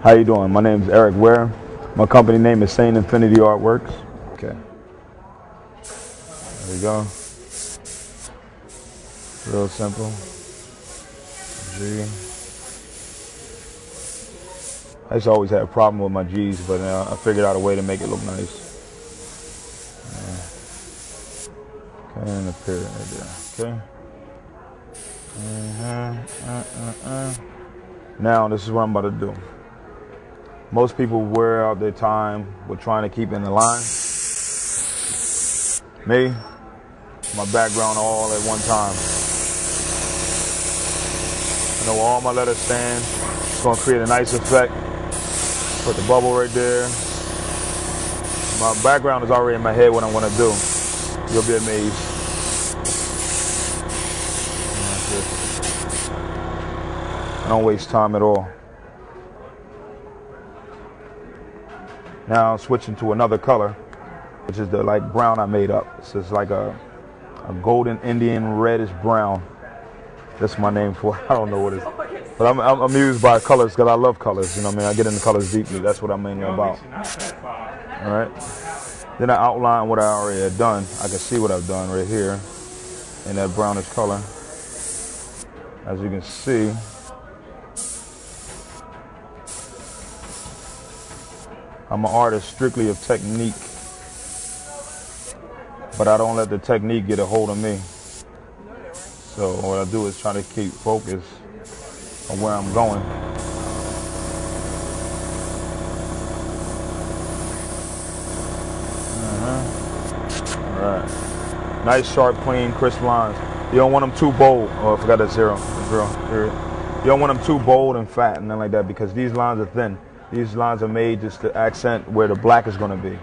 How you doing? My name is Eric Ware. My company name is Saint Infinity Artworks. Okay. There we go. Real simple. G. I used to always have a problem with my G's, but I figured out a way to make it look nice. Okay, and a period right there. Okay. Now this is what I'm about to do. Most people wear out their time with trying to keep in the line. Me, my background all at one time. I know where all my letters stand. It's gonna create a nice effect. Put the bubble right there. My background is already in my head what I'm gonna do. You'll be amazed. I don't waste time at all. Now switching to another color, which is the like brown I made up. It's just like a golden Indian reddish brown. That's my name for it. I don't know what it is. But I'm amused by colors because I love colors. You know what I mean? I get into colors deeply. That's what I'm mainly about. All right. Then I outline what I already had done. I can see what I've done right here in that brownish color. As you can see, I'm an artist strictly of technique, but I don't let the technique get a hold of me. So what I do is try to keep focus on where I'm going. All right. Nice, sharp, clean, crisp lines. You don't want them too bold. Oh, I forgot that zero. Period. You don't want them too bold and fat and nothing like that because these lines are thin. These lines are made just to accent where the black is going to be.